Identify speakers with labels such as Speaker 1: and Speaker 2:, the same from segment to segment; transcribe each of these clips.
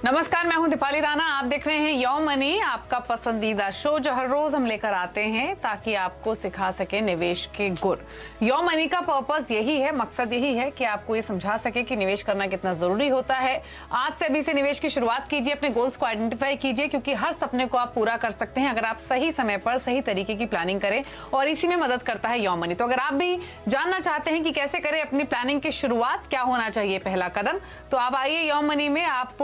Speaker 1: नमस्कार, मैं हूं दीपाली राणा। आप देख रहे हैं योर मनी, आपका पसंदीदा शो जो हर रोज हम लेकर आते हैं ताकि आपको सिखा सके निवेश के गुर। योर मनी का पर्पस यही है, मकसद यही है कि आपको ये समझा सके कि निवेश करना कितना जरूरी होता है। आज से अभी से निवेश की शुरुआत कीजिए, अपने गोल्स को आइडेंटिफाई कीजिए, क्योंकि हर सपने को आप पूरा कर सकते हैं अगर आप सही समय पर सही तरीके की प्लानिंग करें, और इसी में मदद करता है योर मनी। तो अगर आप भी जानना चाहते हैं कि कैसे करें अपनी प्लानिंग की शुरुआत, क्या होना चाहिए पहला कदम, तो आप आइए योर मनी में, आप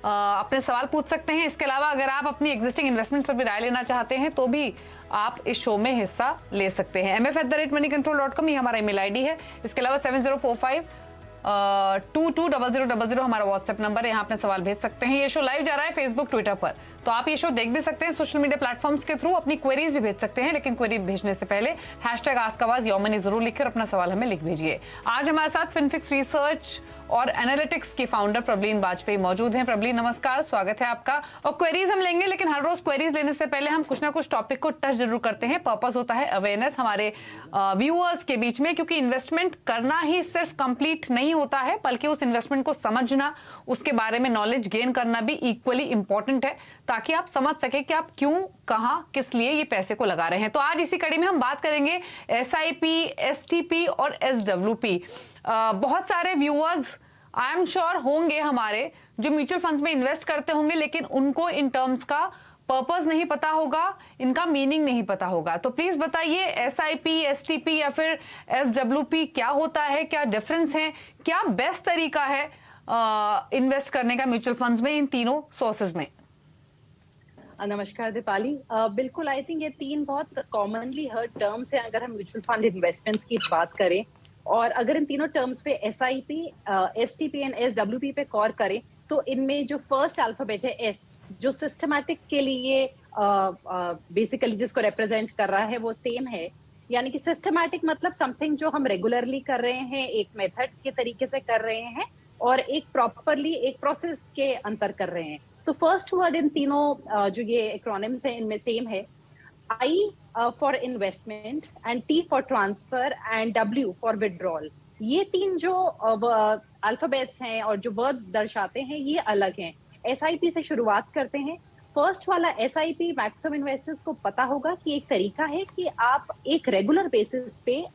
Speaker 1: अपने सवाल पूछ सकते हैं। इसके अलावा अगर आप अपनी एग्जिस्टिंग इन्वेस्टमेंट पर भी राय लेना चाहते हैं तो भी आप इस शो में हिस्सा ले सकते हैं। mf@moneycontrol.com ये हमारा ईमेल आईडी है। इसके अलावा 7045220000 हमारा व्हाट्सएप नंबर है, यहाँ अपने सवाल भेज सकते हैं। ये शो लाइव जा रहा है फेसबुक, ट्विटर पर, तो आप ये शो देख भी सकते हैं। सोशल मीडिया प्लेटफॉर्म्स के थ्रू अपनी क्वेरीज भी भेज सकते हैं, लेकिन क्वेरी भेजने से पहले #AskAwaz योर मनी जरूर लिखकर अपना सवाल हमें लिख भेजिए। आज हमारे साथ फिनफिक्स रिसर्च और एनालिटिक्स के फाउंडर प्रबलीन वाजपेयी मौजूद हैं। प्रबलीन नमस्कार, स्वागत है आपका। और क्वेरीज हम लेंगे, लेकिन हर रोज क्वेरीज लेने से पहले हम कुछ ना कुछ टॉपिक को टच जरूर करते हैं। पर्पस होता है अवेयरनेस हमारे व्यूअर्स के बीच में, क्योंकि इन्वेस्टमेंट करना ही सिर्फ कंप्लीट नहीं होता है, बल्कि उस इन्वेस्टमेंट को समझना, उसके बारे में नॉलेज गेन करना भी इक्वली इंपॉर्टेंट है, ताकि आप समझ सके कि आप क्यों, कहां, किस लिए ये पैसे को लगा रहे हैं। तो आज इसी कड़ी में हम बात करेंगे SIP, STP और SWP। बहुत सारे व्यूअर्स आई एम श्योर होंगे हमारे जो म्यूचुअल फंड्स में इन्वेस्ट करते होंगे, लेकिन उनको इन टर्म्स का पर्पस नहीं पता होगा, इनका मीनिंग नहीं पता होगा। तो प्लीज बताइए SIP, STP या फिर SWP क्या होता है, क्या डिफरेंस है, क्या बेस्ट तरीका है इन्वेस्ट करने का म्यूचुअल फंड्स में, इन तीनों सोर्सेज में।
Speaker 2: नमस्कार दीपाली। बिल्कुल, आई थिंक ये तीन बहुत कॉमनली हर्ड टर्म्स हैं अगर हम म्यूचुअल फंड इन्वेस्टमेंट्स की बात करें, और अगर इन तीनों टर्म्स पे SIP, STP एंड SWP पे गौर करें तो इनमें जो फर्स्ट अल्फाबेट है S, जो सिस्टमैटिक के लिए बेसिकली जिसको रिप्रेजेंट कर रहा है वो सेम है। यानी कि सिस्टमैटिक मतलब समथिंग जो हम रेगुलरली कर रहे हैं, एक मेथड के तरीके से कर रहे हैं, और एक प्रॉपरली एक प्रोसेस के अंतर कर रहे हैं। तो फर्स्ट वर्ड इन तीनों जो ये एक्रोनिम्स हैं इनमें सेम है। I for investment and T for transfer and W for withdrawal. ये तीन जो अल्फाबेट्स हैं और जो वर्ड्स दर्शाते हैं ये अलग हैं। SIP से शुरुआत करते हैं। फर्स्ट वाला SIP मैक्सिमम इन्वेस्टर्स को पता होगा कि एक तरीका है कि आप एक रेगुलर बेसिस पे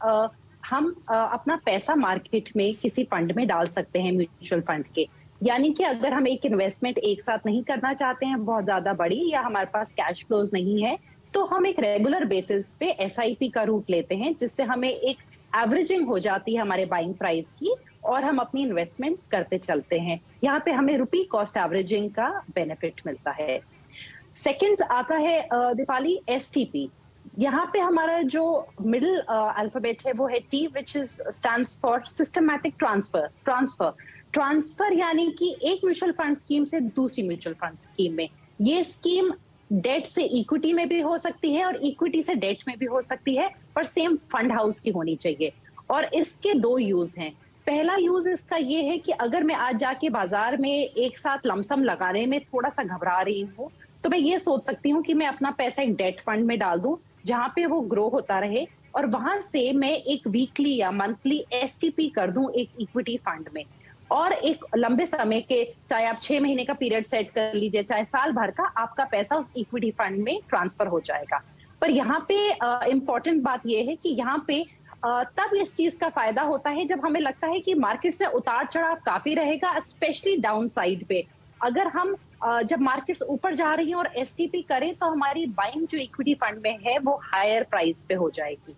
Speaker 2: हम अपना पैसा मार्केट में किसी फंड में डाल सकते हैं, म्यूचुअल फंड के। यानी कि अगर हम एक इन्वेस्टमेंट एक साथ नहीं करना चाहते हैं बहुत ज्यादा बड़ी, या हमारे पास कैश फ्लोज नहीं है, तो हम एक रेगुलर बेसिस पे SIP का रूट लेते हैं, जिससे हमें एक एवरेजिंग हो जाती है हमारे बाइंग प्राइस की, और हम अपनी इन्वेस्टमेंट्स करते चलते हैं। यहाँ पे हमें रुपी कॉस्ट एवरेजिंग का बेनिफिट मिलता है। सेकंड आता है दीपाली STP। यहाँ पे हमारा जो मिडिल अल्फाबेट है वो है T, which is stands for systematic transfer यानी कि एक म्यूचुअल फंड स्कीम से दूसरी म्यूचुअल फंड स्कीम में। ये स्कीम डेट से इक्विटी में भी हो सकती है और इक्विटी से डेट में भी हो सकती है, पर सेम फंड हाउस की होनी चाहिए। और इसके दो यूज हैं। पहला यूज इसका ये है कि अगर मैं आज जाके बाजार में एक साथ लमसम लगाने में थोड़ा सा घबरा रही हूँ, तो मैं ये सोच सकती हूँ कि मैं अपना पैसा एक डेट फंड में डाल दूं, जहां पे वो ग्रो होता रहे, और वहां से मैं एक वीकली या मंथली STP कर दूं एक इक्विटी फंड में, और एक लंबे समय के, चाहे आप 6 महीने का पीरियड सेट कर लीजिए, चाहे साल भर का, आपका पैसा उस इक्विटी फंड में ट्रांसफर हो जाएगा। पर यहाँ पे इंपॉर्टेंट बात यह है कि यहाँ पे तब इस चीज का फायदा होता है जब हमें लगता है कि मार्केट्स में उतार चढ़ाव काफी रहेगा, स्पेशली डाउन साइड पे। अगर हम जब मार्केट्स ऊपर जा रही हैं और STP करें, तो हमारी बाइंग जो इक्विटी फंड में है वो हायर प्राइस पे हो जाएगी।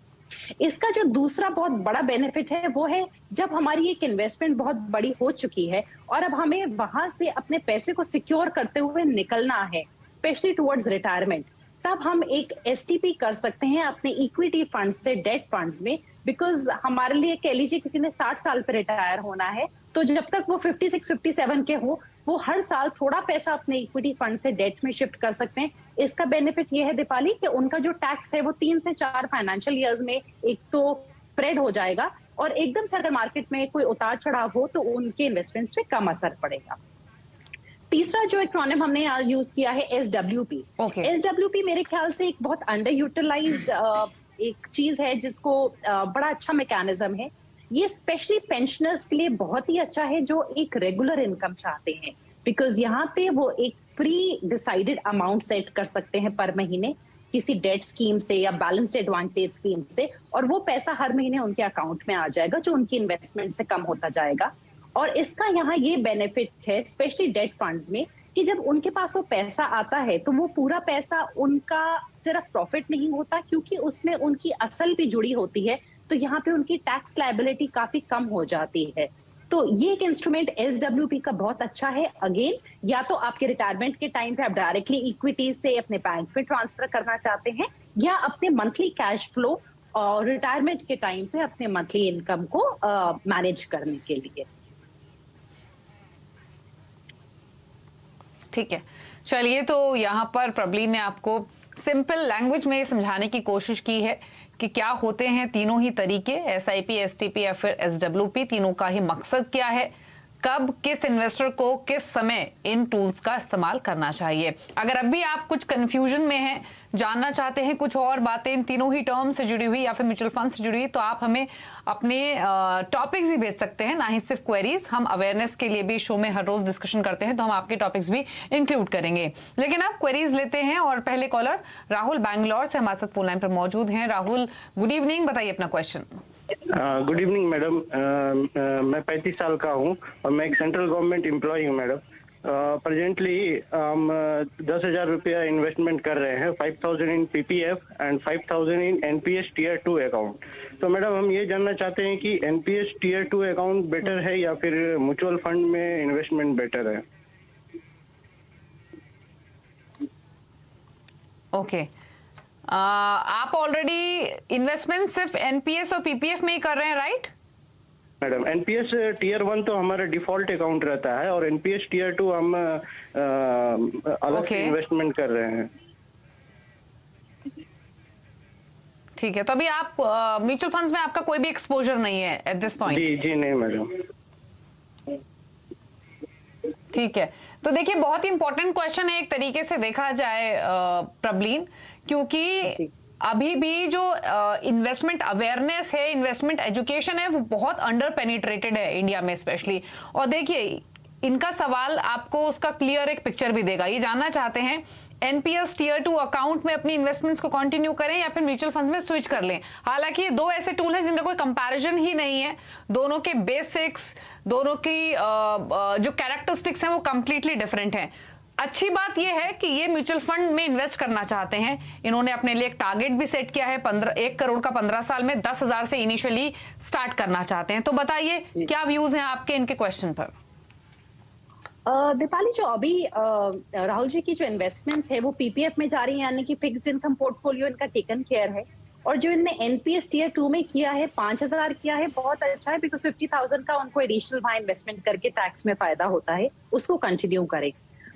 Speaker 2: इसका जो दूसरा बहुत बड़ा बेनिफिट है वो है जब हमारी एक इन्वेस्टमेंट बहुत बड़ी हो चुकी है और अब हमें वहां से अपने पैसे को सिक्योर करते हुए निकलना है, स्पेशली टुवर्ड्स रिटायरमेंट, तब हम एक STP कर सकते हैं अपने इक्विटी फंड से डेट फंड्स में। बिकॉज हमारे लिए कह लीजिए किसी ने 60 साल पे रिटायर होना है, तो जब तक वो 56-57 के हो, वो हर साल थोड़ा पैसा अपने इक्विटी फंड से डेट में शिफ्ट कर सकते हैं। इसका बेनिफिट ये है दीपाली कि उनका जो टैक्स है वो 3 से 4 फाइनेंशियल ईयर्स में एक तो स्प्रेड हो जाएगा, और एकदम से अगर मार्केट में कोई उतार चढ़ाव हो तो उनके इन्वेस्टमेंट्स पे कम असर पड़ेगा। तीसरा जो एक्रोनिम हमने यूज किया है SWP। SWP मेरे ख्याल से एक बहुत अंडर यूटिलाइज्ड एक चीज है, जिसको बड़ा अच्छा मैकेनिज्म है। ये स्पेशली पेंशनर्स के लिए बहुत ही अच्छा है जो एक रेगुलर इनकम चाहते हैं। बिकॉज यहाँ पे वो एक प्री डिसाइडेड अमाउंट सेट कर सकते हैं पर महीने किसी डेट स्कीम से या बैलेंस्ड एडवांटेज स्कीम से, और वो पैसा हर महीने उनके अकाउंट में आ जाएगा जो उनकी इन्वेस्टमेंट से कम होता जाएगा। और इसका यहाँ ये बेनिफिट है स्पेशली डेट फंड्स में कि जब उनके पास वो पैसा आता है तो वो पूरा पैसा उनका सिर्फ प्रॉफिट नहीं होता, क्योंकि उसमें उनकी असल भी जुड़ी होती है, तो यहाँ पे उनकी टैक्स लायबिलिटी काफी कम हो जाती है। तो ये एक इंस्ट्रूमेंट SWP का बहुत अच्छा है। अगेन, या तो आपके रिटायरमेंट के टाइम पे आप डायरेक्टली इक्विटी से अपने बैंक में ट्रांसफर करना चाहते हैं, या अपने मंथली कैश फ्लो और रिटायरमेंट के टाइम पे अपने मंथली इनकम को मैनेज करने के लिए।
Speaker 1: ठीक है, चलिए, तो यहाँ पर प्रबली ने आपको सिंपल लैंग्वेज में समझाने की कोशिश की है कि क्या होते हैं तीनों ही तरीके, SIP, STP या फिर SWP, तीनों का ही मकसद क्या है, कब किस इन्वेस्टर को किस समय इन टूल्स का इस्तेमाल करना चाहिए। अगर अब भी आप कुछ कंफ्यूजन में हैं, जानना चाहते हैं कुछ और बातें इन तीनों ही टर्म से जुड़ी हुई या फिर म्यूचुअल फंड से जुड़ी हुई, तो आप हमें अपने टॉपिक्स भी भेज सकते हैं, ना ही सिर्फ क्वेरीज। हम अवेयरनेस के लिए भी शो में हर रोज डिस्कशन करते हैं, तो हम आपके टॉपिक्स भी इंक्लूड करेंगे। लेकिन अब क्वेरीज लेते हैं, और पहले कॉलर राहुल बैंगलोर से हमारे साथ फोन लाइन पर मौजूद हैं। राहुल, गुड इवनिंग, बताइए अपना क्वेश्चन।
Speaker 3: Good evening madam. मैं 35 साल का हूँ और मैं एक सेंट्रल गवर्नमेंट एम्प्लॉय हूँ मैडम। प्रेजेंटली हम 10,000 रुपया इन्वेस्टमेंट कर रहे हैं, 5,000 इन PPF and 5,000 in NPS Tier 2 account. तो मैडम हम ये जानना चाहते हैं कि NPS Tier 2 अकाउंट बेटर है या फिर म्यूचुअल फंड में इन्वेस्टमेंट बेटर है?
Speaker 1: ओके, आप ऑलरेडी इन्वेस्टमेंट सिर्फ NPS और PPF में ही कर रहे हैं, राइट?
Speaker 3: मैडम NPS Tier 1 तो हमारा डिफॉल्ट अकाउंट रहता है, और NPS Tier 2 हम अलग से इन्वेस्टमेंट कर रहे हैं।
Speaker 1: ठीक है, तो अभी आप म्यूचुअल फंड्स में आपका कोई भी एक्सपोजर नहीं है एट दिस पॉइंट?
Speaker 3: जी नहीं मैडम।
Speaker 1: ठीक है, तो देखिए, बहुत ही इंपॉर्टेंट क्वेश्चन है एक तरीके से देखा जाए प्रबलीन, क्योंकि अभी भी जो इन्वेस्टमेंट अवेयरनेस है, इन्वेस्टमेंट एजुकेशन है, वो बहुत अंडर पेनिट्रेटेड है इंडिया में स्पेशली। और देखिए, इनका सवाल आपको उसका क्लियर एक पिक्चर भी देगा। ये जानना चाहते हैं NPS Tier 2 अकाउंट में अपनी इन्वेस्टमेंट्स को कंटिन्यू करें या फिर म्यूचुअल फंड्स में स्विच कर लें। हालांकि ये दो ऐसे टूल हैं जिनका कोई कंपैरिजन ही नहीं है, दोनों के बेसिक्स, दोनों की जो कैरेक्टरिस्टिक्स हैं वो कंप्लीटली डिफरेंट हैं। अच्छी बात यह है कि ये म्यूचुअल फंड में इन्वेस्ट करना चाहते हैं, इन्होंने अपने लिए एक टारगेट भी सेट किया है, 1 करोड़ का 15 साल में 10,000 से इनिशियली स्टार्ट करना चाहते हैं। तो बताइए क्या व्यूज हैं आपके इनके क्वेश्चन पर?
Speaker 2: दीपाली, जो अभी राहुल जी की जो इन्वेस्टमेंट्स है वो PPF में जा रही है, यानी कि फिक्स्ड इनकम पोर्टफोलियो इनका टेकन केयर है। और जो इनने NPS Tier 2 में किया है, 5,000 किया है, बहुत अच्छा है, बिकॉज 50,000 का उनको एडिशनल वहां इन्वेस्टमेंट करके टैक्स में फायदा होता है, उसको कंटिन्यू करें।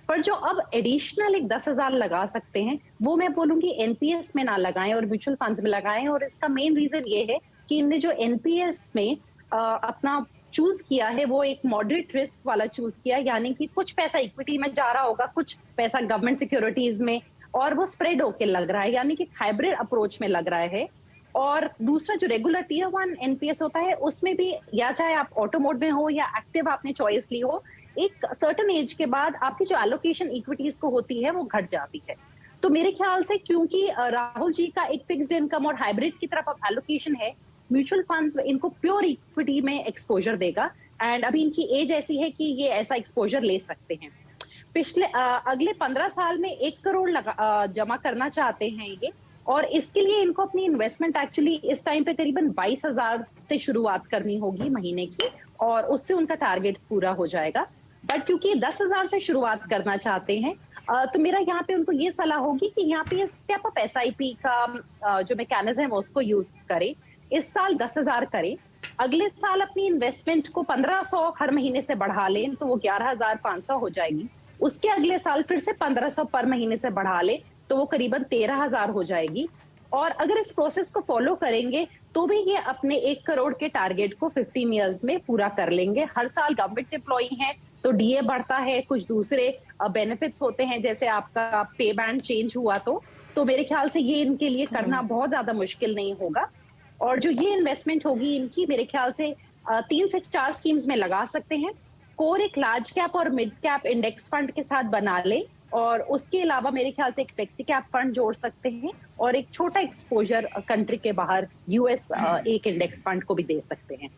Speaker 2: पर जो अब एडिशनल एक 10,000 लगा सकते हैं, वो मैं बोलूंगी NPS में ना लगाएं और म्यूचुअल फंड्स में लगाएं। और इसका मेन रीजन ये है कि इनने जो NPS में अपना चूज किया है वो एक मॉडरेट रिस्क वाला चूज किया, यानी कि कुछ पैसा इक्विटी में जा रहा होगा, कुछ पैसा गवर्नमेंट सिक्योरिटीज में, और वो स्प्रेड होके लग रहा है, यानी कि हाइब्रिड अप्रोच में लग रहा है। और दूसरा जो रेगुलर Tier 1 NPS होता है, उसमें भी या चाहे आप ऑटो मोड में हो या एक्टिव आपने चॉइस ली हो, एक सर्टेन एज के बाद आपकी जो एलोकेशन इक्विटीज को होती है वो घट जाती है। तो मेरे ख्याल से क्योंकि राहुल जी का एक फिक्स्ड इनकम और हाइब्रिड की तरफ अब एलोकेशन है, म्यूचुअल फंड्स इनको प्योर इक्विटी में एक्सपोजर देगा। एंड अभी इनकी एज ऐसी है कि ये ऐसा एक्सपोजर ले सकते हैं। अगले 15 साल में 1 करोड़ जमा करना चाहते हैं ये, और इसके लिए इनको अपनी इन्वेस्टमेंट एक्चुअली इस टाइम पे करीबन 22,000 से शुरुआत करनी होगी महीने की, और उससे उनका टारगेट पूरा हो जाएगा। बट क्योंकि 10,000 से शुरुआत करना चाहते हैं, तो मेरा यहाँ पे उनको ये सलाह होगी कि यहाँ पे स्टेप अप SIP का जो मैकेनिज्म है वो उसको यूज करें। इस साल 10,000 करें, अगले साल अपनी इन्वेस्टमेंट को 1,500 हर महीने से बढ़ा लें तो वो 11,500 हो जाएगी। उसके अगले साल फिर से 1,500 पर महीने से बढ़ा लें तो वो करीबन 13,000 हो जाएगी। और अगर इस प्रोसेस को फॉलो करेंगे तो भी ये अपने 1 करोड़ के टारगेट को 15 इयर्स में पूरा कर लेंगे। हर साल गवर्नमेंट एम्प्लॉई हैं तो DA बढ़ता है, कुछ दूसरे बेनिफिट्स होते हैं, जैसे आपका पे बैंड चेंज हुआ तो मेरे ख्याल से ये इनके लिए करना बहुत ज्यादा मुश्किल नहीं होगा। और जो ये इन्वेस्टमेंट होगी इनकी, मेरे ख्याल से 3 से 4 स्कीम्स में लगा सकते हैं। कोर एक लार्ज कैप और मिड कैप इंडेक्स फंड के साथ बना ले, और उसके अलावा मेरे ख्याल से एक फ्लेक्सी कैप फंड जोड़ सकते हैं, और एक छोटा एक्सपोजर कंट्री के बाहर यूएस एक इंडेक्स फंड को भी दे सकते हैं।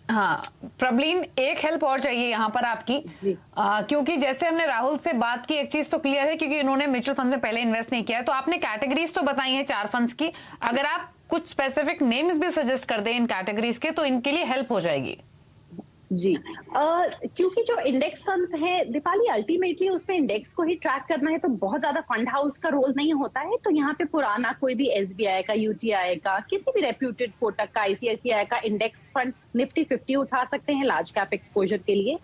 Speaker 1: हाँ प्रबलीन, एक हेल्प और चाहिए यहाँ पर आपकी, क्योंकि जैसे हमने राहुल से बात की, एक चीज तो क्लियर है क्योंकि उन्होंने म्यूचुअल फंड में पहले इन्वेस्ट नहीं किया है, तो आपने कैटेगरीज तो बताई हैं 4 फंड्स की, अगर आप कुछ स्पेसिफिक नेम्स भी सजेस्ट कर दें इन कैटेगरीज के तो इनके लिए हेल्प हो जाएगी।
Speaker 2: जी क्योंकि जो इंडेक्स फंड्स हैं दीपाली, अल्टीमेटली उसमें इंडेक्स को ही ट्रैक करना है, तो बहुत ज्यादा फंड हाउस का रोल नहीं होता है। तो यहाँ पे पुराना कोई भी एसबीआई का, यूटीआई का, किसी भी रेप्यूटेड कोटक का, आईसीआईसीआई का इंडेक्स फंड निफ्टी 50 उठा सकते हैं लार्ज कैप एक्सपोजर के लिए।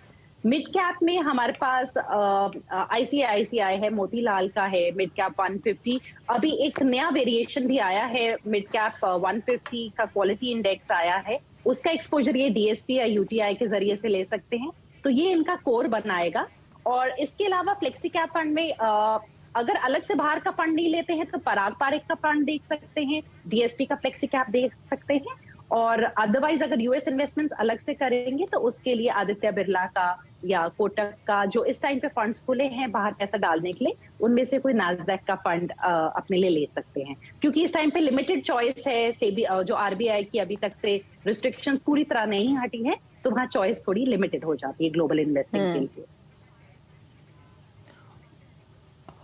Speaker 2: मिड कैप में हमारे पास आईसीआईसीआई है, मोतीलाल का है मिड कैप 150। अभी एक नया वेरिएशन भी आया है, मिड कैप 150 का क्वालिटी इंडेक्स आया है, उसका एक्सपोजर ये डीएसपी या यूटीआई के जरिए से ले सकते हैं, तो ये इनका कोर बनाएगा। और इसके अलावा फ्लेक्सी कैप फंड में अगर अलग से बाहर का फंड नहीं लेते हैं तो पराग पारेख का फंड देख सकते हैं, डीएसपी का फ्लेक्सी कैप देख सकते हैं, और अदरवाइज अगर यूएस इन्वेस्टमेंट्स अलग से करेंगे तो उसके लिए आदित्य बिरला का या कोटक का जो इस टाइम पे फंड्स खुले हैं बाहर पैसा डालने के लिए, उनमें से कोई नास्डैक का फंड अपने लिए ले सकते हैं, क्योंकि इस टाइम पे लिमिटेड चॉइस है। सेबी जो आरबीआई की अभी तक से रिस्ट्रिक्शंस पूरी तरह नहीं हटी है, तो वहाँ चॉइस थोड़ी लिमिटेड हो जाती है ग्लोबल इन्वेस्टिंग के लिए।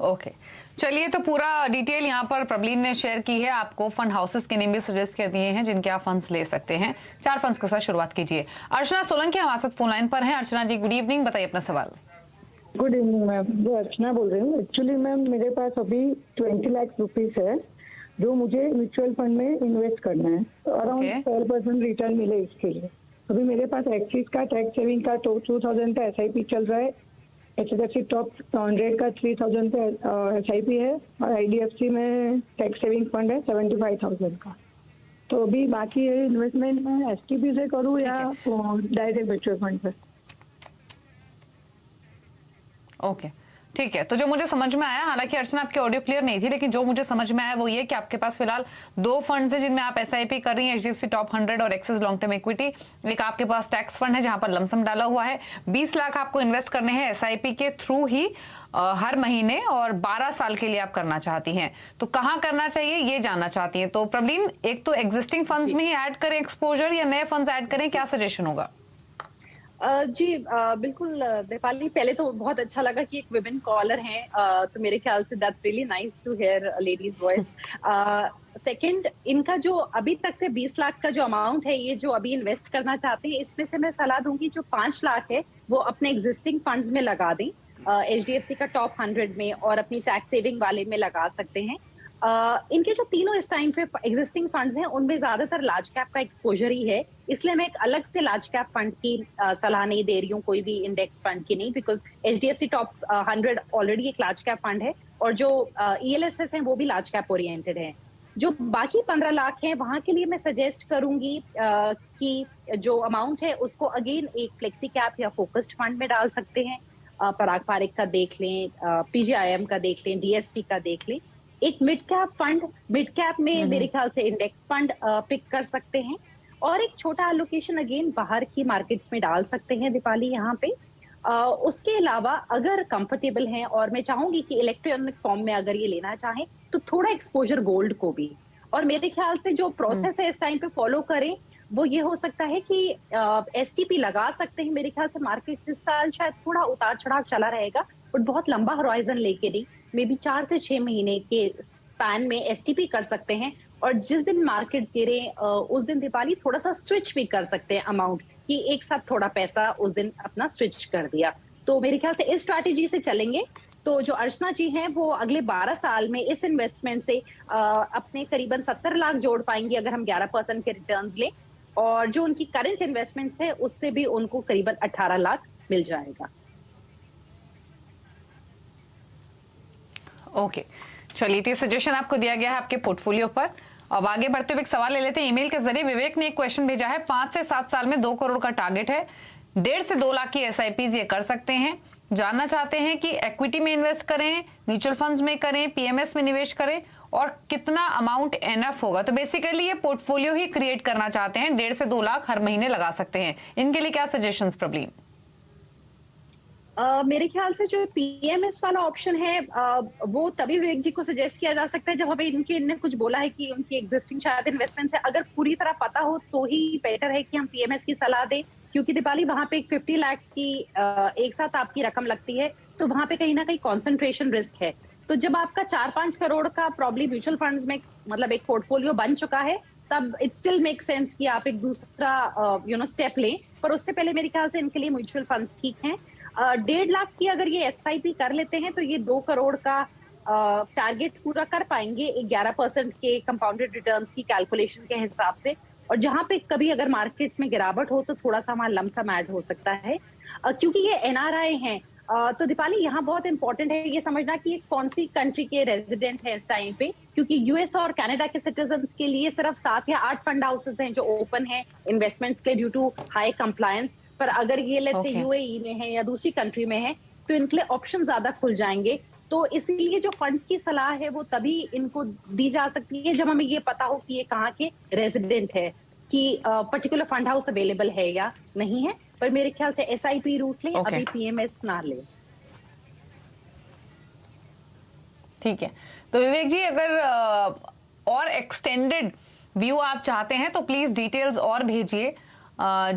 Speaker 1: ओके चलिए, तो पूरा डिटेल यहाँ पर प्रबलीन ने शेयर की है, आपको फंड हाउसेस के नेम भी सजेस्ट कर दिए हैं जिनके आप फंड्स ले सकते हैं। 4 फंड्स के साथ शुरुआत कीजिए। अर्चना सोलंकी हमारे साथ फोन लाइन पर हैं। अर्चना जी गुड इवनिंग, बताइए अपना सवाल।
Speaker 4: गुड इवनिंग मैम, मैं अर्चना बोल रही हूँ। एक्चुअली मैम मेरे पास अभी 20 लाख रुपीस है जो मुझे म्यूचुअल फंड में इन्वेस्ट करना है, अराउंड 12% रिटर्न मिले इसके लिए। अभी मेरे पास एक्सिस का टैक्स सेविंग का 2000 का SIP चल रहा है, HDFC टॉप 100 का 3000 पे SIP है, और IDFC में टैक्स सेविंग फंड है 75,000 का। तो अभी बाकी है इन्वेस्टमेंट में STP से करूँ या डायरेक्ट म्यूचुअल फंड पे?
Speaker 1: ओके ठीक है, तो जो मुझे समझ में आया, हालांकि अर्चना आपकी ऑडियो क्लियर नहीं थी, लेकिन जो मुझे समझ में आया वो ये कि आपके पास फिलहाल 2 फंड्स हैं जिनमें आप SIP कर रही हैं, HDFC टॉप 100 और एक्सिस लॉन्ग टर्म इक्विटी। एक आपके पास टैक्स फंड है जहां पर लमसम डाला हुआ है, 20 लाख आपको इन्वेस्ट करने हैं SIP के थ्रू ही हर महीने, और 12 साल के लिए आप करना चाहती हैं। तो कहाँ करना चाहिए ये जानना चाहती हैं। तो प्रबलीन, एक तो एग्जिस्टिंग फंड्स में ही ऐड करें एक्सपोजर या नए फंड्स ऐड करें, क्या सजेशन होगा?
Speaker 2: जी बिल्कुल दीपाली, पहले तो बहुत अच्छा लगा कि एक विमेन कॉलर हैं, तो मेरे ख्याल से that's really nice to hear ladies voice. Second, इनका जो अभी तक से 20 लाख का जो अमाउंट है, ये जो अभी इन्वेस्ट करना चाहते हैं, इसमें से मैं सलाह दूंगी जो 5 लाख है वो अपने एग्जिस्टिंग फंड्स में लगा दें, HDFC का टॉप 100 में, और अपनी टैक्स सेविंग वाले में लगा सकते हैं। इनके जो तीनों इस टाइम पे एग्जिस्टिंग फंड्स हैं उनमें ज्यादातर लार्ज कैप का एक्सपोजर ही है, इसलिए मैं एक अलग से लार्ज कैप फंड की सलाह नहीं दे रही हूँ, कोई भी इंडेक्स फंड की नहीं, बिकॉज HDFC टॉप 100 ऑलरेडी एक लार्ज कैप फंड है, और जो ELSS हैं वो भी लार्ज कैप ओरिएंटेड है। जो बाकी 15 लाख हैं वहां के लिए मैं सजेस्ट करूंगी कि जो अमाउंट है उसको अगेन एक फ्लेक्सी कैप या फोकस्ड फंड में डाल सकते हैं। पराग पारेख का देख लें, PGIM का देख लें, DSP का देख लें। एक mid cap fund, mid cap में मेरे ख्याल से इंडेक्स फंड पिक कर सकते हैं, और एक छोटा एलोकेशन अगेन बाहर की मार्केट्स में डाल सकते हैं दीपाली यहाँ पे। उसके अलावा अगर कंफर्टेबल हैं, और मैं चाहूंगी कि इलेक्ट्रॉनिक फॉर्म में अगर ये लेना चाहें तो थोड़ा एक्सपोजर गोल्ड को भी, और मेरे ख्याल से जो प्रोसेस है इस टाइम पे फॉलो करें वो ये हो सकता है कि STP लगा सकते हैं। मेरे ख्याल से मार्केट इस साल शायद थोड़ा उतार चढ़ाव चला रहेगा, बट बहुत लंबा होराइजन लेके नहीं, मे बी 4 से 6 महीने के स्पैन में STP कर सकते हैं, और जिस दिन मार्केट्स गिरे उस दिन दीपाली थोड़ा सा स्विच भी कर सकते हैं अमाउंट, कि एक साथ थोड़ा पैसा उस दिन अपना स्विच कर दिया। तो मेरे ख्याल से इस स्ट्रैटेजी से चलेंगे तो जो अर्चना जी हैं वो अगले 12 साल में इस इन्वेस्टमेंट से अपने करीबन 70 लाख जोड़ पाएंगे अगर हम 11% के रिटर्न्स लें, और जो उनकी करंट इन्वेस्टमेंट्स है उससे भी उनको करीबन 18 लाख मिल जाएगा।
Speaker 1: ओके चलिए, तो सजेशन आपको दिया गया है आपके पोर्टफोलियो पर। अब आगे बढ़ते हुए एक सवाल ले लेते हैं ईमेल के जरिए। विवेक ने एक क्वेश्चन भेजा है, 5 से 7 साल में 2 करोड़ का टारगेट है, 1.5 से 2 लाख की SIPs ये कर सकते हैं। जानना चाहते हैं कि इक्विटी में इन्वेस्ट करें, म्यूचुअल फंड्स में करें, PMS में निवेश करें, और कितना अमाउंट एनफ होगा? तो बेसिकली ये पोर्टफोलियो ही क्रिएट करना चाहते हैं, 1.5 से 2 लाख हर महीने लगा सकते हैं। इनके लिए क्या सजेशंस प्रॉब्लम?
Speaker 2: मेरे ख्याल से जो पीएमएस वाला ऑप्शन है वो तभी विवेक जी को सजेस्ट किया जा सकता है जब हमें इनने कुछ बोला है कि उनकी एग्जिस्टिंग शायद इन्वेस्टमेंट्स है। अगर पूरी तरह पता हो तो ही बेटर है कि हम पीएमएस की सलाह दें, क्योंकि दीपाली वहां पे 50 लाख की एक साथ आपकी रकम लगती है, तो वहां पे कहीं ना कहीं कॉन्सेंट्रेशन रिस्क है। तो जब आपका 4-5 करोड़ का प्रॉब्ली म्यूचुअल फंड्स में मतलब एक पोर्टफोलियो बन चुका है, तब इट स्टिल मेक सेंस कि आप एक दूसरा स्टेप लें। पर उससे पहले मेरे ख्याल से इनके लिए म्यूचुअल फंड्स ठीक हैं। 1.5 लाख की अगर ये एसआईपी कर लेते हैं तो ये 2 करोड़ का टारगेट पूरा कर पाएंगे 11% के कंपाउंडेड रिटर्न्स की कैलकुलेशन के हिसाब से। और जहां पे कभी अगर मार्केट्स में गिरावट हो तो थोड़ा सा वहां लमसम ऐड हो सकता है। क्योंकि ये एनआरआई हैं, तो दीपाली यहाँ बहुत इंपॉर्टेंट है ये समझना कि ये कौन सी कंट्री के रेजिडेंट है इस टाइम पे, क्योंकि यूएस और कनाडा के सिटीजन्स के लिए सिर्फ 7 या 8 फंड हाउसेस हैं जो ओपन है इन्वेस्टमेंट्स के ड्यू टू हाई कंप्लायंस। पर अगर ये लेट्स से यूएई में है या दूसरी कंट्री में है तो इनके लिए ऑप्शन ज्यादा खुल जाएंगे। तो इसीलिए जो फंड्स की सलाह है वो तभी इनको दी जा सकती है जब हमें ये पता हो कि ये कहाँ के रेजिडेंट है, कि पर्टिकुलर फंड हाउस अवेलेबल है या नहीं है। पर मेरे ख्याल से एसआईपी रूट लें, अभी पीएमएस ना लें।
Speaker 1: ठीक है, तो विवेक जी अगर और एक्सटेंडेड व्यू आप चाहते हैं तो प्लीज डिटेल्स और भेजिए।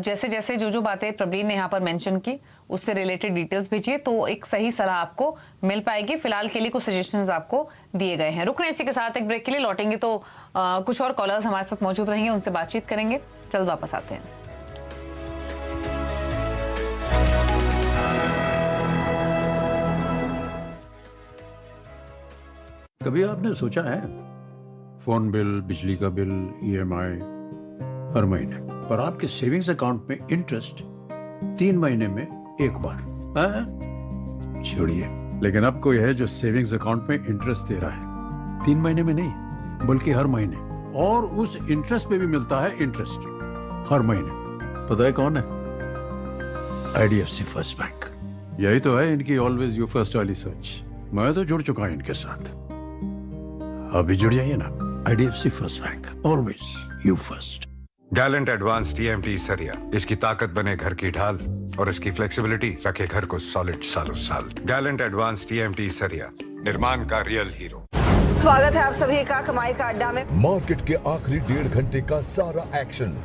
Speaker 1: जैसे जैसे जो बातें प्रवीण ने यहाँ पर मेंशन की उससे रिलेटेड डिटेल्स भेजिए तो एक सही सलाह आपको मिल पाएगी। फिलहाल के लिए कुछ सजेशंस आपको दिए गए हैं। रुक रहे हैं इसी के साथ एक ब्रेक के लिए, लौटेंगे तो कुछ और कॉलर्स हमारे साथ मौजूद रहेंगे, उनसे बातचीत करेंगे। जल्द वापस आते हैं।
Speaker 5: कभी आपने सोचा है फोन बिल, बिजली का बिल, ईएमआई हर महीने, पर आपके सेविंग्स अकाउंट में इंटरेस्ट 3 महीने में एक बार? छोड़िए, लेकिन अब कोई है जो सेविंग्स अकाउंट में इंटरेस्ट दे रहा है 3 महीने में नहीं बल्कि हर महीने, और उस इंटरेस्ट पे भी मिलता है इंटरेस्ट हर महीने। पता है कौन है? IDFC first bank. यही तो है इनकी ऑलवेज यू फर्स्ट वाली सोच। मैं तो जुड़ चुका हूं इनके साथ, अभी जुड़ जाइए ना। IDFC first bank, always you first.
Speaker 6: Gallant advance TMT सरिया, इसकी ताकत बने घर की ढाल और इसकी फ्लेक्सिबिलिटी रखे घर को सॉलिड सालों साल। गैलेंट एडवांस टीएमटी सरिया, निर्माण का रियल हीरो।
Speaker 7: स्वागत है आप सभी का कमाई का अड्डा में।
Speaker 8: मार्केट के आखिरी 1.5 घंटे का सारा एक्शन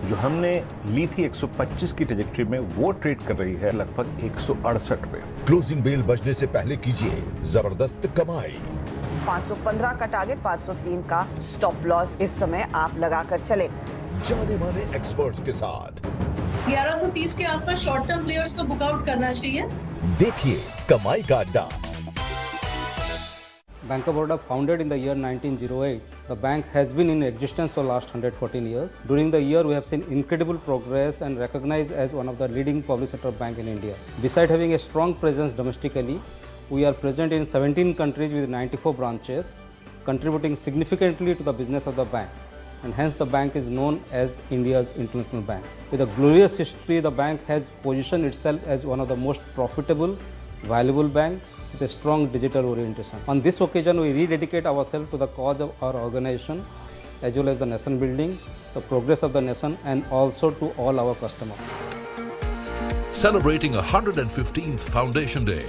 Speaker 9: जो हमने ली थी 125 की ट्रेजेक्टरी में, वो ट्रेड कर रही है लगभग 168 पे।
Speaker 8: क्लोजिंग बेल बजने से पहले कीजिए जबरदस्त कमाई।
Speaker 7: 515 का टारगेट, 503 का स्टॉप लॉस इस समय आप लगाकर चले।
Speaker 8: जाने माने एक्सपर्ट्स के साथ
Speaker 10: 1130 के आसपास शॉर्ट टर्म प्लेयर्स को बुकआउट करना चाहिए।
Speaker 8: देखिए कमाई का अड्डा।
Speaker 11: Bank of Baroda, founded in the year 1908, the bank has been in existence for the last 114 years. During the year, we have seen incredible progress and recognized as one of the leading public sector bank in India. Besides having a strong presence domestically, we are present in 17 countries with 94 branches, contributing significantly to the business of the bank. And hence the bank is known as India's international bank. With a glorious history, the bank has positioned itself as one of the most profitable, valuable bank with a strong digital orientation. On this occasion, we rededicate ourselves to the cause of our organization as well as the nation building, the progress of the nation, and also to all our customers.
Speaker 12: Celebrating 115th Foundation Day.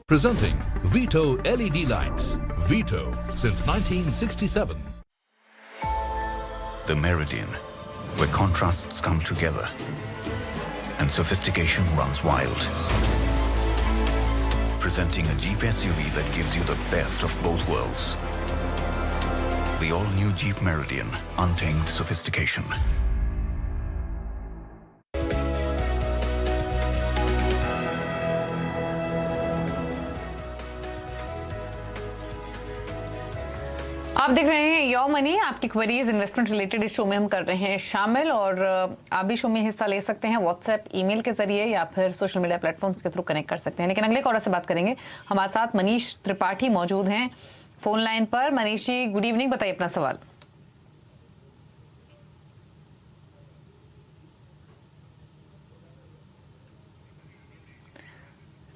Speaker 12: Presenting Vito LED lights. Vito since 1967.
Speaker 13: The Meridian, where contrasts come together and sophistication runs wild. Presenting a Jeep SUV that gives you the best of both worlds. The all-new Jeep Meridian, untamed sophistication.
Speaker 1: आप देख रहे हैं your money, आपकी queries investment related इस show में हम कर रहे हैं शामिल, और आप भी शो में हिस्सा ले सकते हैं व्हाट्सएप, ईमेल के जरिए या फिर सोशल मीडिया प्लेटफॉर्म्स के थ्रू कनेक्ट कर सकते हैं। लेकिन अगले कॉलर से बात करेंगे। हमारे साथ मनीष त्रिपाठी मौजूद हैं फोन लाइन पर। मनीष जी गुड इवनिंग, बताइए अपना सवाल।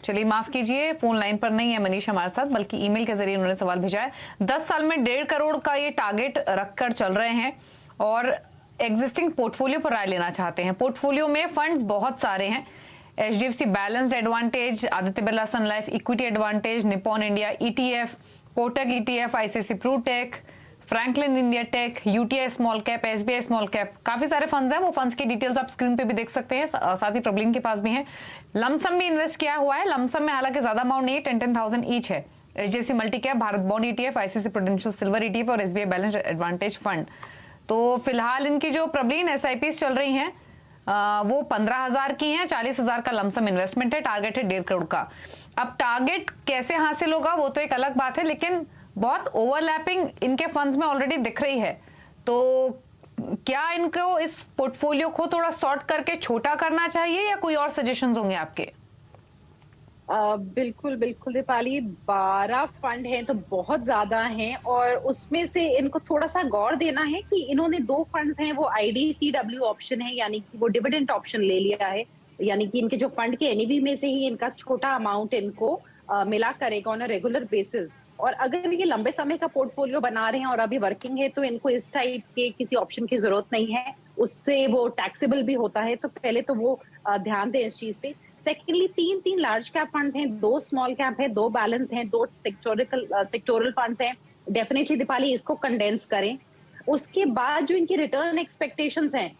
Speaker 1: चलिए माफ कीजिए, फोन लाइन पर नहीं है मनीष हमारे साथ, बल्कि ईमेल के जरिए उन्होंने सवाल भेजा है। 10 साल में 1.5 करोड़ का ये टारगेट रखकर चल रहे हैं और एग्जिस्टिंग पोर्टफोलियो पर राय लेना चाहते हैं। पोर्टफोलियो में फंड्स बहुत सारे हैं, HDFC balanced advantage, Aditya Birla Sun Life equity advantage, Nippon India ETF, Kotak ETF, ICICI Prutech, Franklin India tech, UTI small cap, SBI small cap, काफी सारे फंड्स हैं। वो फंड्स की डिटेल्स आप स्क्रीन पे भी देख सकते हैं, साथ ही प्रबलिन के पास भी हैं। लमसम भी इन्वेस्ट किया हुआ है, लमसम में हालांकि ज्यादा अमाउंट नहीं है, 10,000 ईच है। HDFC multi cap, Bharat bond ETF, ICICI prudential silver ETF और SBI बैलेंस्ड एडवांटेज फंड। तो फिलहाल इनकी जो प्रबलिन SIPs चल रही हैं वो 15,000 की हैं, 40,000 का लमसम इन्वेस्टमेंट है, टारगेट है 1.5 करोड़ का। अब टारगेट कैसे हासिल होगा वो तो एक अलग बात है, लेकिन बहुत ओवरलैपिंग इनके फंड्स में ऑलरेडी दिख रही है। तो क्या इनको इस पोर्टफोलियो को थोड़ा सॉर्ट करके छोटा करना चाहिए या कोई और सजेशंस होंगे आपके?
Speaker 2: बिल्कुल बिल्कुल दीपाली, 12 फंड हैं तो बहुत ज्यादा हैं, और उसमें से इनको थोड़ा सा गौर देना है कि इन्होंने 2 फंड्स हैं वो IDCW ऑप्शन है, यानी कि वो डिविडेंड ऑप्शन ले लिया है, यानी कि इनके जो फंड के NAV में से ही इनका छोटा अमाउंट इनको मिला करेगा ऑन अ रेगुलर बेसिस। और अगर ये लंबे समय का पोर्टफोलियो बना रहे हैं और अभी वर्किंग है तो इनको इस टाइप के किसी ऑप्शन की जरूरत नहीं है, उससे वो टैक्सेबल भी होता है, तो पहले तो वो ध्यान दें इस चीज पे। सेकेंडली 3 लार्ज कैप फंड्स हैं, 2 स्मॉल कैप है, 2 बैलेंस्ड हैं, 2 सेक्टोरल फंड्स हैं। डेफिनेटली दीपाली इसको कंडेंस करें। उसके बाद जो इनकी रिटर्न एक्सपेक्टेशंस हैं,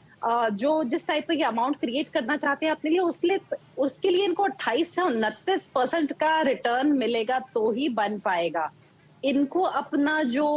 Speaker 2: जो जिस टाइप का अमाउंट क्रिएट करना चाहते हैं अपने लिए, उसके लिए इनको 28 से 29% का रिटर्न मिलेगा तो ही बन पाएगा। इनको अपना जो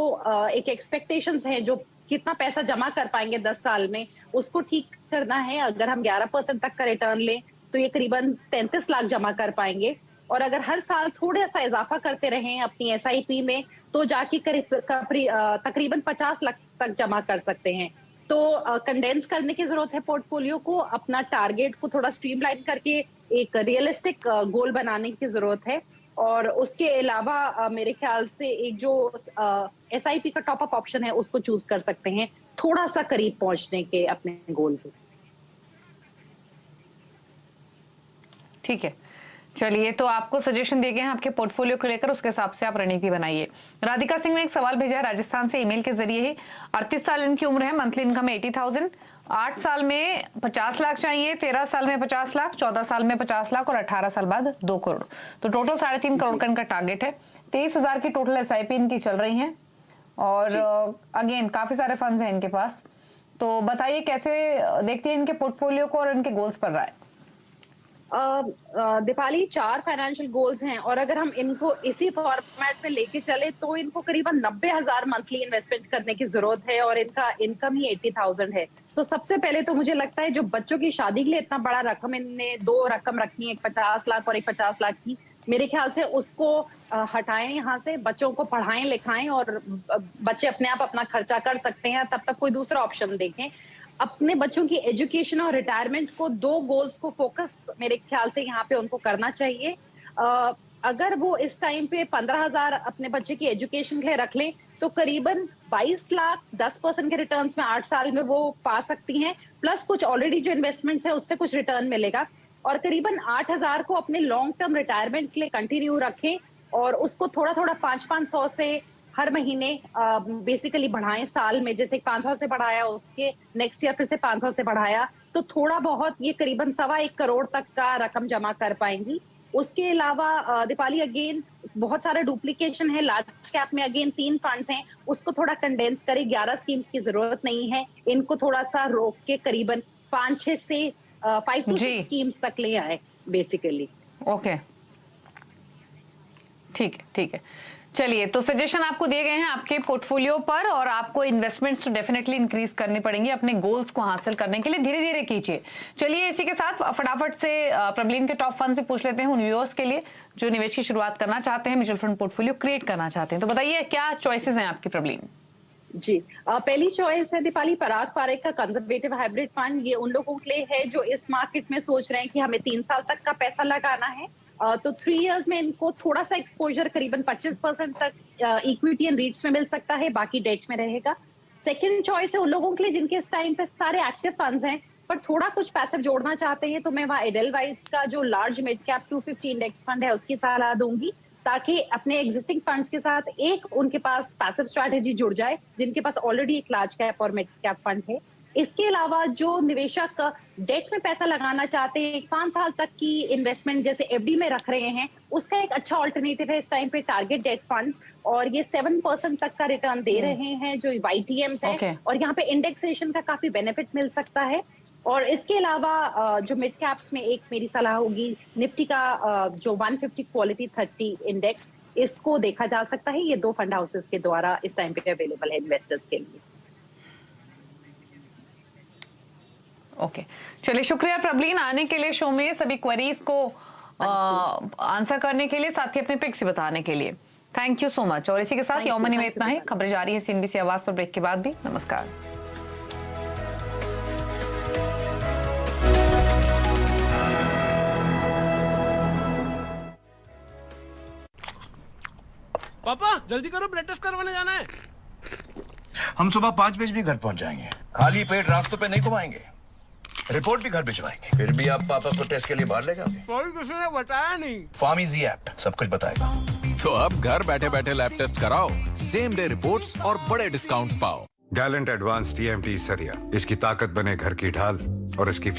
Speaker 2: एक एक्सपेक्टेशंस है, जो कितना पैसा जमा कर पाएंगे 10 साल में, उसको ठीक करना है। अगर हम 11% तक का रिटर्न लें तो ये करीबन 33 लाख जमा कर पाएंगे, और अगर हर साल थोड़ा सा इजाफा करते रहें अपनी SIP में तो जाके तकरीबन 50 लाख तक जमा कर सकते हैं। तो कंडेंस करने की जरूरत है पोर्टफोलियो को, अपना टारगेट को थोड़ा स्ट्रीमलाइन करके एक रियलिस्टिक गोल बनाने की जरूरत है। और उसके अलावा मेरे ख्याल से एक जो SIP का टॉप अप ऑप्शन है उसको चूज कर सकते हैं, थोड़ा सा करीब पहुंचने के अपने गोल पे।
Speaker 1: ठीक है, चलिए, तो आपको सजेशन दिए गए हैं आपके पोर्टफोलियो को लेकर, उसके हिसाब से आप रणनीति बनाइए। राधिका सिंह ने एक सवाल भेजा है राजस्थान से ईमेल के जरिए ही। 38 साल इनकी उम्र है, मंथली इनकम है 80,000, 8 साल में 50 लाख चाहिए, 13 साल में 50 लाख, 14 साल में 50 लाख और 18 साल बाद 2 करोड़। तो टोटल 3.5 करोड़ का इनका टारगेट है। 23,000 की टोटल SIP इनकी चल रही है, और अगेन काफी सारे फंड्स हैं इनके पास। तो बताइए कैसे देखती है इनके पोर्टफोलियो को और इनके गोल्स पर राय?
Speaker 2: दीपाली 4 फाइनेंशियल गोल्स हैं, और अगर हम इनको इसी फॉर्मेट में लेके चले तो इनको करीबन 90,000 मंथली इन्वेस्टमेंट करने की जरूरत है, और इनका इनकम ही 80,000 है। सो सबसे पहले तो मुझे लगता है जो बच्चों की शादी के लिए इतना बड़ा रकम इनने 2 रकम रखी है, एक 50 लाख और एक 50 लाख की, मेरे ख्याल से उसको हटाएं यहाँ से, बच्चों को पढ़ाएं लिखाएं और बच्चे अपने आप अपना खर्चा कर सकते हैं, तब तक कोई दूसरा ऑप्शन देखें। अपने बच्चों की एजुकेशन और रिटायरमेंट को 2 गोल्स को फोकस मेरे ख्याल से यहाँ पे उनको करना चाहिए। अगर वो इस टाइम पे 15,000 अपने बच्चे की एजुकेशन के लिए रख लें तो करीबन 22 लाख 10% के रिटर्न्स में 8 साल में वो पा सकती हैं, प्लस कुछ ऑलरेडी जो इन्वेस्टमेंट्स है उससे कुछ रिटर्न मिलेगा, और करीबन 8,000 को अपने लॉन्ग टर्म रिटायरमेंट के लिए कंटिन्यू रखें, और उसको थोड़ा थोड़ा 500 से हर महीने बेसिकली बढ़ाएं। साल में जैसे 500 से बढ़ाया, उसके नेक्स्ट ईयर फिर से 500 से बढ़ाया, तो थोड़ा बहुत ये करीबन 1.25 करोड़ तक का रकम जमा कर पाएंगी। उसके अलावा दीपाली अगेन बहुत सारा डुप्लीकेशन है लार्ज कैप में, अगेन 3 फंड्स हैं, उसको थोड़ा कंडेंस करें, 11 स्कीम्स की जरूरत नहीं है, इनको थोड़ा सा रोक के करीबन 5-6 से 5 to 6 स्कीम्स तक ले आए बेसिकली।
Speaker 1: ओके, ठीक है। चलिए, तो सजेशन आपको दिए गए हैं आपके पोर्टफोलियो पर, और आपको इन्वेस्टमेंट्स तो डेफिनेटली इंक्रीज करनी पड़ेंगी अपने गोल्स को हासिल करने के लिए, धीरे धीरे कीजिए। चलिए, इसी के साथ फटाफट से प्रबलिन के टॉप फंड से पूछ लेते हैं उन व्यूअर्स के लिए जो निवेश की शुरुआत करना चाहते हैं, म्यूचुअल फंड पोर्टफोलियो क्रिएट करना चाहते हैं। तो बताइए क्या चॉइसेस हैं आपकी प्रबलिन?
Speaker 2: जी, पहली चॉइस है दीपाली पराग पारेख का कंजर्वेटिव हाइब्रिड फंड। ये उन लोगों के लिए है जो इस मार्केट में सोच रहे हैं कि हमें 3 साल तक का पैसा लगाना है, तो 3 इयर्स में इनको थोड़ा सा एक्सपोजर करीबन 25% तक इक्विटी एंड रीट्स में मिल सकता है, बाकी डेट में रहेगा। सेकंड चॉइस है उन लोगों के लिए जिनके इस टाइम पे सारे एक्टिव फंड्स हैं, पर थोड़ा कुछ पैसिव जोड़ना चाहते हैं तो मैं वहाँ एडेलवाइज का जो large mid cap 250 index fund है उसकी सलाह दूंगी, ताकि अपने एग्जिस्टिंग फंड्स के साथ एक उनके पास पैसिव स्ट्रैटेजी जुड़ जाए जिनके पास ऑलरेडी एक लार्ज कैप और मिड कैप फंड है। इसके अलावा जो निवेशक डेट में पैसा लगाना चाहते हैं, 5 साल तक की इन्वेस्टमेंट जैसे एफडी में रख रहे हैं, उसका एक अच्छा ऑल्टरनेटिव है इस टाइम पे टारगेट डेट फंड्स, और ये 7% तक का रिटर्न दे रहे हैं जो YTMs है, और यहाँ पे इंडेक्सेशन का काफी बेनिफिट मिल सकता है। और इसके अलावा जो मिड कैप्स में एक मेरी सलाह होगी, निफ्टी का जो 150 क्वालिटी 30 इंडेक्स, इसको देखा जा सकता है। ये 2 फंड हाउसेस के द्वारा इस टाइम पे अवेलेबल है इन्वेस्टर्स के लिए।
Speaker 1: ओके, चलिए शुक्रिया प्रबलीन आने के लिए शो में, सभी क्वेरीज को आंसर करने के लिए, साथ ही अपने पिक्स बताने के लिए। Thank you so much. और इसी के साथ योम मनी में इतना ही। खबरें जारी है CNBC आवाज पर, ब्रेक के बाद भी। नमस्कार।
Speaker 14: पापा जल्दी करो, ब्लड टेस्ट करवाने जाना है।
Speaker 13: हम सुबह 5 बजे भी घर पहुंच जाएंगे। खाली पेट रास्तों पे नहीं घुमाएंगे, रिपोर्ट भी घर भिजवाएंगे। फिर भी आप पापा को टेस्ट के लिए बाहर ले जाओगे?
Speaker 14: कोई किसी ने बताया नहीं।
Speaker 13: फार्मेसी ऐप सब कुछ बताएगा।
Speaker 15: तो अब घर बैठे बैठे लैब टेस्ट कराओ, सेम डे रिपोर्ट्स और बड़े डिस्काउंट्स पाओ।
Speaker 6: गैलेंट एडवांस TMT सरिया, इसकी ताकत बने घर की ढाल और इसकी